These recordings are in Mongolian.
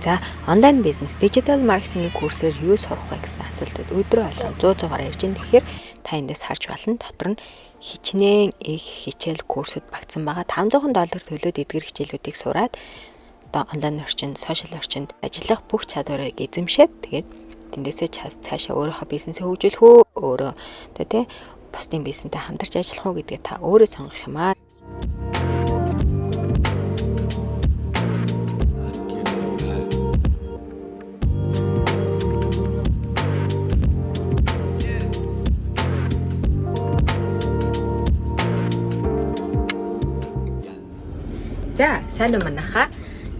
За, онлайн бизнес, дижитал маркетингийн курсээр юу сурах вэ гэсэн асуултад өдрөө болгон 100-100-аар ярьж байна. Тэгэхээр та эндээс харж болно. Дотор нь хичнээн их хичээл курсууд багтсан байгаа. $500 төлөөд эдгээр хичээлүүдийг сураад одоо онлайн орчинд, сошиал орчинд ажиллах бүх чадварыг эзэмшээд тэгээд тэндээсээ цаашаа өөрийнхөө бизнесээ хөгжүүлэх үү, өөрөө одоо тий бусдын бизнестэй хамтарч ажиллах уу гэдгээ та өөрөө сонгох юм аа. За, сайн уу манайхаа.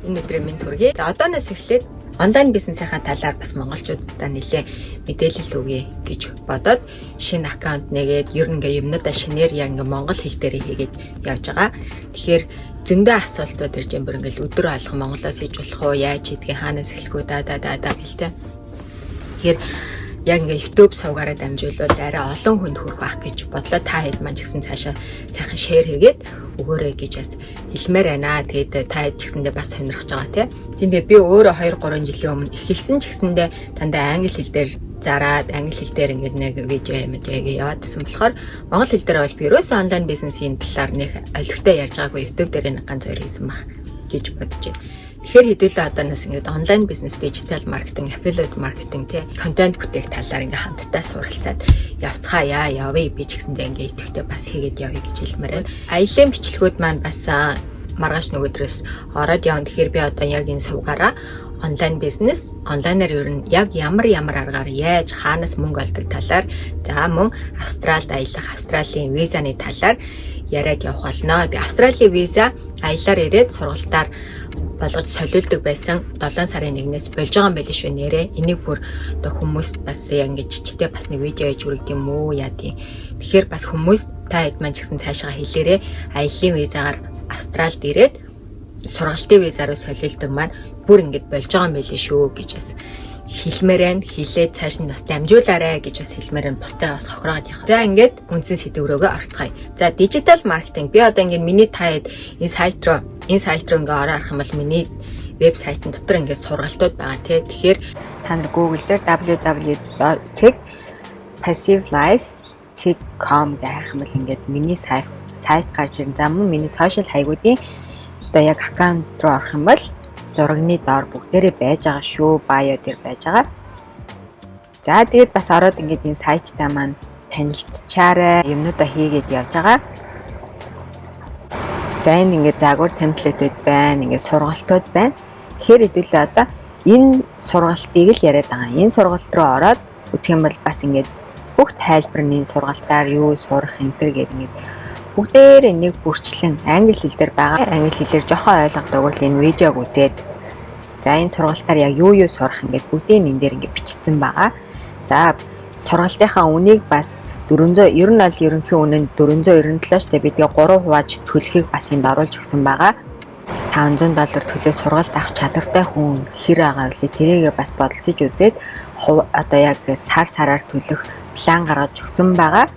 Энэ өдрийн минь төргий. За, одооноос эхлээд онлайн бизнесийнхаа талаар бас монголчуудаа нэлээ мэдээлэл өгье гэж бодоод шинэ аккаунт нэгээд ер нь юмнуудаа шинээр яг монгол хэл дээр хийгээд явж байгаа. Тэгэхээр зөндөө асуултууд ирж юм бүр өдөр алхам монголоос хийж болох уу, яаж хийдгийг, хаанаас эхлэх үү, гэлтэй. Тэгэхээр яг YouTube сувгаараа дамжуулбал арай олон хүнд хүрэх байх гэж бодлоо. Та хэд маань ч гэсэн цаашаа сайхан шеэр хийгээд өгөөрэй гэж бас хэлмээр байна. Тэгээд та хэд ч гэсэндээ бас сонирхож байгаа тийм. Би өөрөө 2-3 жилийн өмнө эхэлсэн ч гэсэндээ дандаа англи хэл дээр зараад англи хэл дээр нэг видео яваадсан болохоор монгол хэл дээр бол би ерөөсөө онлайн бизнесийн талаар нэг олигтой ярьж байгаагүй. YouTube дээр нэг ганц хоёр хийсэн баг гэж бодож байна. Тэгэхээр хэдүүлээ одооноос онлайн бизнес, дижитал маркетинг, affiliate маркетинг, контент бүтээх талаар хамтдаа суралцаад явъя би ч гэсэндээ идэвхтэй бас хийгээд явъя гэж хэлмээр байна. Аялын бичлэгүүд маань бас маргааш нөгөөдрөөс ороод явна. Тэгэхээр би одоо яг энэ сувгаараа онлайн бизнес, онлайнаар ер нь яг ямар аргаар яаж хаанаас мөнгө олдог талаар, за мөн Австралид аялах, Австралийн визаны талаар яриад явах болно. Австралийн виза аялаар ирээд сургалтаар болгож солиулдаг байсан 7 сарын 1-ээс болж байгаа юм байл шүү нэрээ. Энийг бүр одоо хүмүүст бас ингэж чичтэй бас нэг видео хийж хүргэх юм уу яа тийм. Тэгэхээр бас хүмүүс та хэд маань ч гэсэн цаашаа хэлээрээ аялын визаагаар Австралид ирээд сургалтын визаараа солиулдаг маань бүр ингэж болж байгаа юм байл шүү гэж бас хэлмээр байна. Хэлээд цааш нь бас дамжуулаарай гэж бас хэлмээр байна. Бусдаа бас хохироод явах. За ингээд үндсэн сэдв рүүгээ орцгоё. За дижитал маркетинг. Би одоо ингээд миний таад энэ сайт руу ингээд орох юм бол миний вебсайтын дотор ингээд сургалтууд байгаа тий. Тэгэхээр та нар Google дээр www.passivelife.com гэх юм бол ингээд миний сайт гарч ирэн. За мөн миний сошиал хаягуудын одоо яг аккаунт руу орох юм бол зурагны доор бүгдээрээ байж байгаа шүү. Байо дээр байж байгаа. За тэгээд бас ороод ингээд энэ сайттай маань танилцчаарай. Юмнуудаа хийгээд явж байгаа. За энэ ингээд загвар темплетүүд байна. Ингээд сургалтууд байна. Тэгэхээр хэдүүлээ одоо энэ сургалтыг л яриад байгаа. Энэ сургалт руу ороод үзэх юм бол бас ингээд бүх тайлбарны сургалтаар юу сурах энэ төр гэдэг ингээд бүгдээр нэг бүрчлэн англи хэл дээр байгаа. Англи хэлээр жоохон ойлгодог бол энэ видеог үзээд за энэ сургалтаар яг юу сурах ингээд бүгдийг энэ дээр ингээд бичсэн байгаа. За сургалтынхаа үнийг бас 400 ер нь бол ерөнхий үнэ нь $497 шүү дээ. Бидний 3 хувааж төлөхийг бас энд оруулж өгсөн байгаа. $500 төлөө сургалт авах чадвартай хүн хэр агаар вэ? Тэрийгээ бас бодолцож үзээд одоо яг сараар төлөх план гаргаж өгсөн байгаа.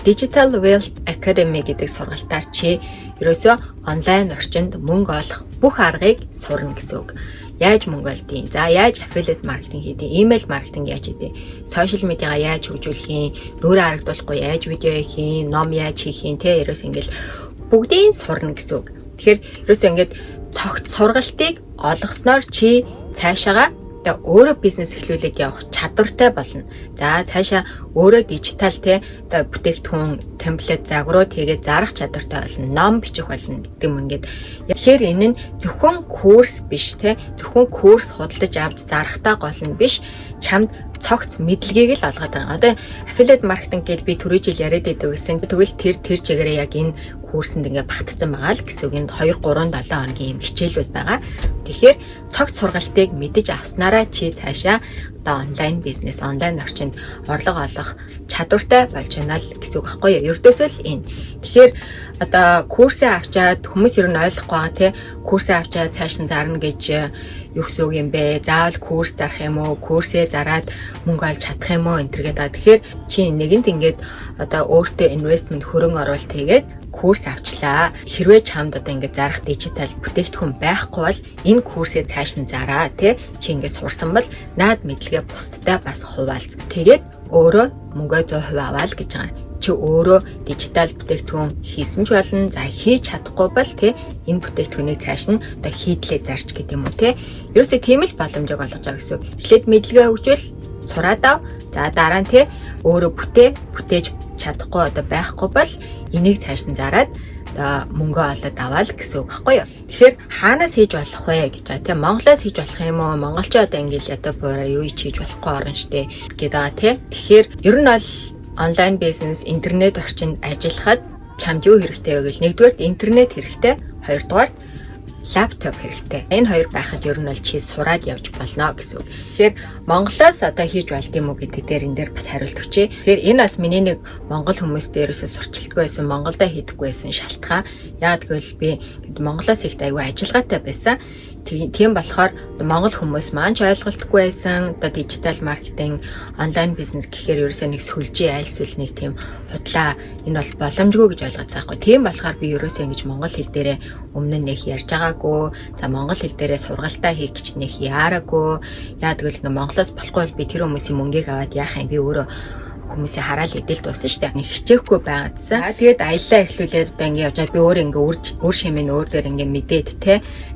Digital Wealth Academy гэдэг сургалтаар чи ерөөсөө онлайн орчинд мөнгө олох бүх аргыг сурна гэсэн үг. Яаж мөнгө олдгийг, за яаж affiliate маркетинг хийдэг, email маркетинг яаж хийдэг, social media яаж хөгжүүлэх, нүрэ харагдуулахгүй яаж видео хийх, ном яаж хийх ерөөсөө ингээл бүгдийг сурна гэсэн үг. Тэгэхээр ерөөсөө ингээд цогт сургалтыг олгосноор чи цаашаага өөрөө бизнес эхлүүлээд явах чадвартай болно. За цаашаа өөрөө дижитал бүтээгдэхүүн темплет загварууд хийгээд зарах чадвартай болно. Ном бичих болно гэдэг юм ингээд. Тэгэхээр энэ нь зөвхөн курс биш зөвхөн курс худалдаж авч зарахтай гол нь биш. Чамд цогц мэдлэгийг л олгоод байгаа. Одоо affiliate маркетинг гэдээ би түрүү жил яриад байдаг гэсэн. Тэгвэл тэр чигээрээ яг энэ курсэнд ингээд багтсан байгаа л гэсэн үг. Энд 2-3-7 хоногийн юм хичээлүүд байгаа. Тэгэхээр цогц сургалтыг мэдэж авснараа чи цаашаа одоо онлайн бизнес, онлайн орчинд орлого олох чадвартай болж байна л гэсэн үг байхгүй юу? Ердөөсөө л энэ. Тэгэхээр одоо курсээ авчаад хүмүүс ер нь ойлгохгүй байгаа курсээ авчаад цааш нь зарна гэж юу гэсэн үг юм бэ? Заавал курс зарах юм уу? Курсээ зараад мөнгө олж чадах юм уу? Энэ төргээд байгаа. Тэгэхээр чи нэгэнт ингээд одоо өөртөө инвестмент хөрөнгө оруулалт хийгээд курс авчлаа. Хэрвээ чамд одоо ингээд зарах дижитал бүтээгдэхүүн байхгүй бол энэ курсээ цааш нь зараа тий. Чи ингээд сурсан бол наад мэдлэгээ бусдтай бас хуваалц. Тэгээд өөрөө мөнгөө 100% аваа л гэж байгаа. Чи өөрөө дижитал бүтээгдэхүүн хийсэн ч болно. За хийж чадахгүй бол тий энэ бүтээгдэхүүнийг цааш нь одоо хийдлээ зарч гэдэг юм уу тий. Ерөөсөө тийм л боломжийг олгож байгаа гэсэн үг. Эхлээд мэдлэгээ хөгжүүл сураад ав. За дараа нь тий өөрөө бүтээж чадахгүй одоо байхгүй бол энийг цааш нь зараад одоо мөнгө олоод аваад гэсэн үг байхгүй юу. Тэгэхээр хаанаас хийж болох вэ гэж байгаа тийм Монголоос хийж болох юм уу? Монголч одоо ингээл ядаа буураа юу хийж болохгүй орно штэ гэдэг байгаа тийм. Тэгэхээр ер нь бол онлайн бизнес интернет орчинд ажиллахад чамд юу хэрэгтэй вэ гэвэл нэгдүгээр интернет хэрэгтэй, хоёрдугаар лаптоп хэрэгтэй. Энэ хоёр байхад ер нь бол чи сураад явж болно гэсэн үг. Тэгэхээр Монголоос одоо хийж болд юм уу гэдэг дээр энэ дээр бас хариулт өгчээ. Тэгэхээр энэ бас миний нэг монгол хүмүүс дээрээс сурчилдаггүй байсан, Монголдо хийдэггүй байсан шалтгаан. Яг гэвэл би Монголоос ихтэй аюу ажиллагаатай байсан. Тийм болохоор монгол хүмүүс маань ч ойлголтгүй байсан. Одоо дижитал маркетинг, онлайн бизнес гэхээр ерөөсөө нэг сүлжээ айлсвал нэг тийм худлаа энэ бол боломжгүй гэж ойлгож байгаа хгүй. Тийм болохоор би ерөөсөө ингэж монгол хэл дээрээ өмнө нь нэг ярьж байгаагүй. За монгол хэл дээрээ сургалтаа хийх гэж нэг яараагүй. Яа тэгвэл ингээ Монголоос болохгүй бол би тэр хүмүүсийн мөнгийг аваад яах юм би өөрөө хүмүүсийн хараал эдэл дууссан шүү дээ. Хичээхгүй байгаадсан. Тэгээд аяллаа эхлүүлээд одоо ингээ явж байгаа би өөр ингээ өөр шимэн өөр дээр ингээ мэдээд те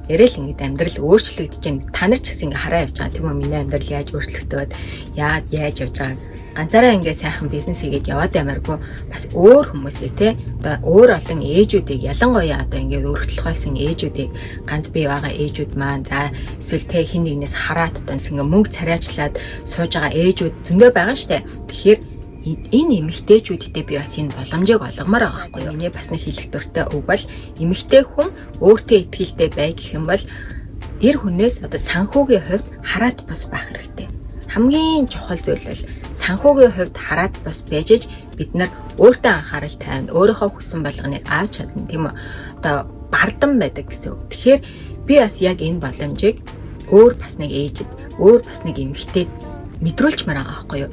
ярил ингээ амьдрал өөрчлөгдөж байна. Та нар ч гэсэн ингээ хараа явж байгаа. Тийм үү миний амьдрал яаж өөрчлөгдөд яаж явж байгааг ганцаараа ингээ сайхан бизнес хийгээд яваад ямааргүй бас өөр хүмүүсээ те одоо өөр олон ээжүүдийг ялангуяа одоо ингээ өргөдлөхөөсөн ээжүүдийг ганц бие байгаа ээжүүд маань за эсвэл те хин нэгнээс хараад одоо ингээ мөнгө царайчлаад сууж байгаа ээжүүд зөндөө байгаа штэ. Тэгэхээр энэ эмэгтэйчүүдтэй би бас энэ боломжийг олгомоор байгаа байхгүй юу. Миний бас нэг хэлэх дуртай үг бол эмэгтэй хүн өөртөө итгэлтэй бай гэх юм бол эр хүнээс одоо санхүүгийн хувьд хараат бус байх хэрэгтэй. Хамгийн чухал зүйл бол санхүүгийн хувьд хараат бус байж бид нар өөртөө анхаарал тавина, өөрийнхөө хүссэн болгоныг авч чадна тийм үү. Одоо бардам байдаг гэсэн үг. Тэгэхээр би бас яг энэ боломжийг өөр бас нэг ээжэд, өөр бас нэг эмэгтэйд мэдрүүлчмээр байгаа байхгүй юу.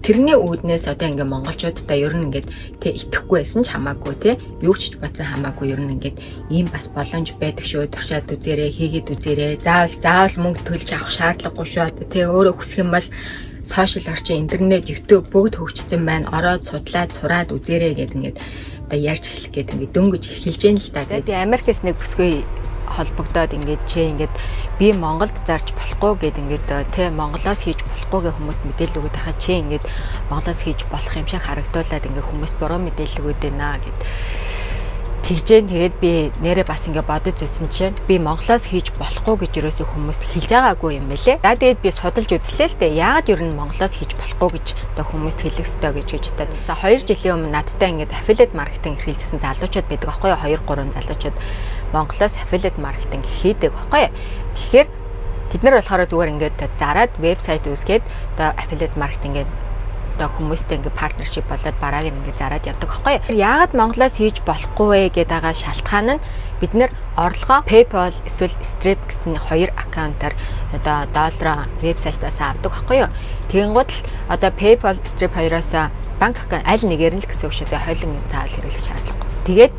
Тэрний үүднээс одоо ингээ монголчуудаа ер нь ингээд тэ итгэхгүй байсан ч хамаагүй те юу ч бодсон хамаагүй ер нь ингээд ийм бас боломж байдаг шүү туршаад үзээрэй хийгээд үзээрэй заавал мөнгө төлж авах шаардлагагүй шүү те өөрөө хүсэх юм бол сошиал орчин интернет YouTube бүгд хөгжсөн байна ороод судлаад сураад үзээрэй гэд ингээд одоо ярьж эхлэх гээд ингээд дөнгөж эхэлж гэн л та. Тэгээд Америкээс нэг бүсгүй холбогдоод ингээд би Монголд зарж болохгүй гэд ингээд тэ Монголоос хийж болохгүй гэх хүмүүст мэдээлэл өгöd хаа чи ингээд Монголоос хийж болох юм шиг харагдуулаад ингээд хүмүүс буруу мэдээлэл өгöd байна гэд тэгжэн тэгээд би нэрээ бас ингээд бодож үзсэн чинь би Монголоос хийж болохгүй гэж юусоо хүмүүст хэлж байгаагүй юм байлээ. За тэгээд би судалж үзлээ л дээ. Яагаад ер нь Монголоос хийж болохгүй гэж одоо хүмүүст хэлэх ёстой гэж боддог. За 2 жилийн өмнө надтай ингээд affiliate marketing эрхэлжсэн залуучууд байдаг аахгүй юу 2-3 залуучууд Монголоос affiliate marketing хийдэг байхгүй. Тэгэхээр тэд нар болохоор зүгээр ингээд зараад вебсайт үүсгээд одоо affiliate marketing гэдэг одоо хүмүүстэй ингээд партнершип болоод барааг ингээд зараад явдаг байхгүй. Яагаад Монголоос хийж болохгүй вэ гэдэг байгаа шалтгаан нь бид нэр орлогоо PayPal эсвэл Stripe гэсэн 2 аккаунтаар одоо доллараа вебсайтаас авдаг байхгүй юу. Тэгэнгუთ л одоо PayPal Stripe хоёроос банк аккаунт аль нэгээр нь л гэсэн үг шүү. Хойлон заавал хэрэглэх шаардлагагүй. Тэгээд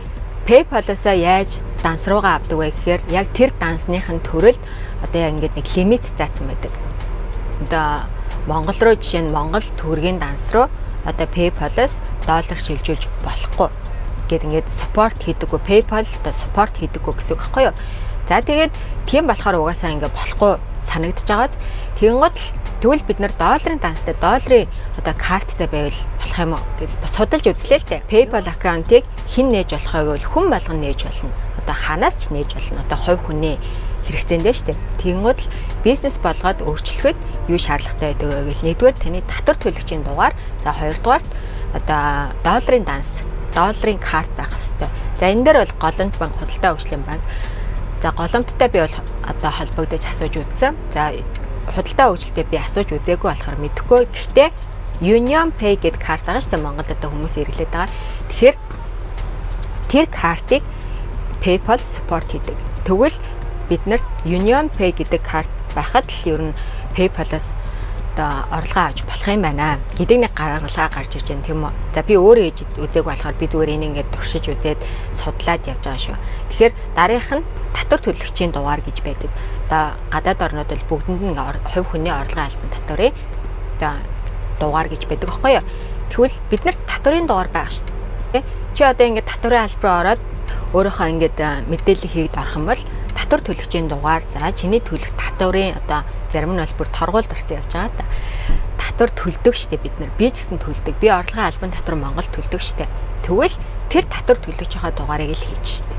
PayPal-аас яаж данс руугаа авдаг вэ гэхээр яг тэр дансныхын төрөлд одоо яг ингээд нэг лимит заасан байдаг. Одоо Монгол руу жишээ нь Монгол төгрөгийн данс руу одоо PayPal-аас доллар шилжүүлж болохгүй гэд ингээд support хийдэггүй PayPal одоо support хийдэггүй гэсэн үг байхгүй юу. За тэгээд тийм болохоор угаасаа ингээд болохгүй санагдаж байгааз тэгэнгუთ л тэгвэл бид нар долларын данстай долларын одоо карттай байвал болох юм уу гэж судалж үзлээ л дээ. PayPal аккаунтыг хэн нээж болохыг бол хүн болгон нээж болно. Одоо ханаас ч нээж болно. Одоо хувь хүний хэрэгцээндээ штэ. Тэгэнгუთ л бизнес болгоод өөрчлөхөд юу шаардлагатай байдаг вэ гэвэл нэгдүгээр таны татвар төлөгчийн дугаар, за хоёрдугаарт одоо долларын данс, долларын карт байх хэрэгтэй. За энэ дээр бол голомт банк, худалдаа хөгжлийн банк. За голомттой би бол одоо холбогдож асууж үзсэн. За худалдаа хөгжилтэй би асууж үзээгүй болохоор мэдэхгүй. Гэхдээ Union Pay гэдэг карт байгаа шүү дээ. Монголд одоо хүмүүс хэрэглээд байгаа. Тэгэхээр тэр картыг PayPal support хийдэг. Тэгвэл бид нарт Union Pay гэдэг карт байхад л ер нь PayPal-аас одоо орлогоо авч болох юм байна гэдэг нэг гаргалгаа гарч ирж байна тийм үү. За би өөрөө хийж үзег болохоор би зүгээр энийг ингээд туршиж үзээд судлаад явж байгаа шүү. Тэгэхээр дараагийнх нь татвар төлөгчийн дугаар гэж байдаг. Одоо гадаад орнууд бол бүгдэнд нь хувь хүний орлогын албан татварын одоо дугаар гэж байдаг аахгүй юу. Тэгвэл бид нарт татварын дугаар байгаа шүү дээ. Чи одоо ингээд татварын албараа ороод өөрийнхөө ингээд мэдээлэл хийгээд орох юм бол татвар төлөгчийн дугаар за чиний төлөх татварын одоо зарим нь бол бүр торгуульд орсон явж байгаа да. Татвар төлдөг штэ бид нар. Би ч гэсэн төлдөг. Би орлогын албан татвар Монгол төлдөг штэ. Тэгвэл тэр татвар төлөгч байгаа дугаарыг л хийж штэ.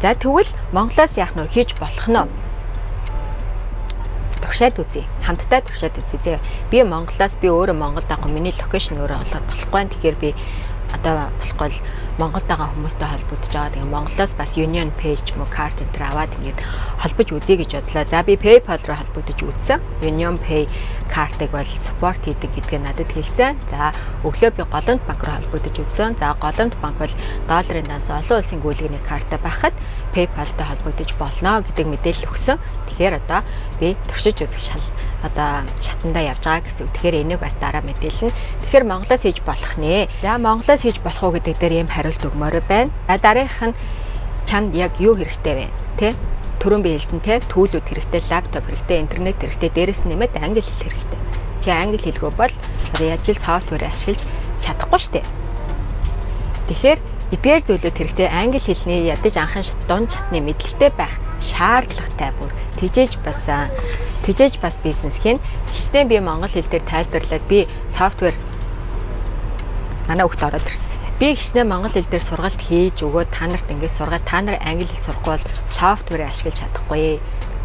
За тэгвэл Монголоос яах нь хийж болох нь туршаад үзье. Хамтдаа туршаад үзье. Би Монголоос би өөрөө Монголд байгаа миний локейшн өөрөө олохоор болохгүй. Тэгэхээр би одоо болохгүй л Монголтойгоо хүмүүстэй холбогдож байгаа. Тэгээ Монголоос бас Union Pay ч юм уу карт энэ аваад ингээд холбож үзье гэж бодлоо. За би PayPal руу холбогдож үзсэн. Union Pay картыг бол support хийдэг гэдгээ надад хэлсэн. За өглөө би Голомт банк руу холбогдож үзсэн. За Голомт банк бол долларын данс олон улсын гүйлгэний картаа байхад PayPal-тай холбогдож болно гэдэг мэдээлэл өгсөн. Тэгэхээр одоо би туршиж үзэх одоо шатандаа явж байгаа гэсэн үг. Тэгэхээр энийг бас дараа мэдээлнэ. Тэгэхээр Монголоос хийж болох нэ. За Монголоос хийж болох уу гэдэг дээр юм хариулт өгмөр байна. Дараагийнх нь чамд яг юу хэрэгтэй вэ? Тэ? Түрүүн би хэлсэн тэ түүлүүд хэрэгтэй, лаптоп хэрэгтэй, интернет хэрэгтэй, дээрэс нь нэмээд англи хэл хэрэгтэй. Чи англи хэлгүй бол яаж л софтвер ашиглаж чадахгүй штэ. Тэгэхээр эдгээр зүйлүүд хэрэгтэй. Англи хэлний ядаж анхын дунд шатны мэдлэгтэй байх шаардлагатай бүр тижээж бас бизнес хийн. Хичнээн би монгол хэл дээр тайлбарлаад би софтвер манай хүүхд ороод ирсэн. Би хичнээн монгол хэл дээр сургалт хийж өгөөд та нарт ингэж сургаад та нар англи хэл сурахгүй бол софтверыг ашиглаж чадахгүй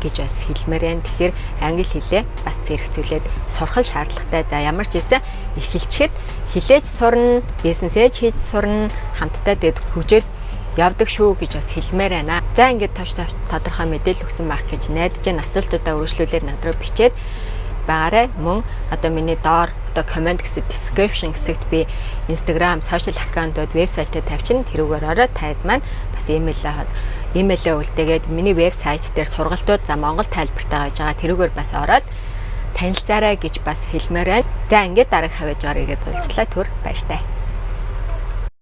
гэж бас хэлмээр байна. Тэгэхээр англи хэлээ бас зэрэгцүүлээд сурах шаардлагатай. За ямар ч байсан эхэлчихэд хэлээж сурна, бизнесээж хийж сурна, хамтдаа дэд хөгжөөд явдаг шүү гэж бас хэлмээр байна. За ингээд тодорхой мэдээлэл өгсөн байх гэж найдаж байна. Асуултуудаа үргэлжлүүлээд над руу бичээд байгаарай. Мөн одоо миний доор одоо comment гэсэн description хэсэгт би Instagram, social account-ууд, вебсайтаа тавьчихна. Тэрүүгээр ороод таад маань бас имэйлээ үлдээгээд миний вебсайт дээр сургалтууд за монгол тайлбартай байж байгаа. Тэрүүгээр бас ороод танилцаарай гэж бас хэлмээр байна. За ингээд дараах хавьж орё гэж уулзлаа. Түр баяртай.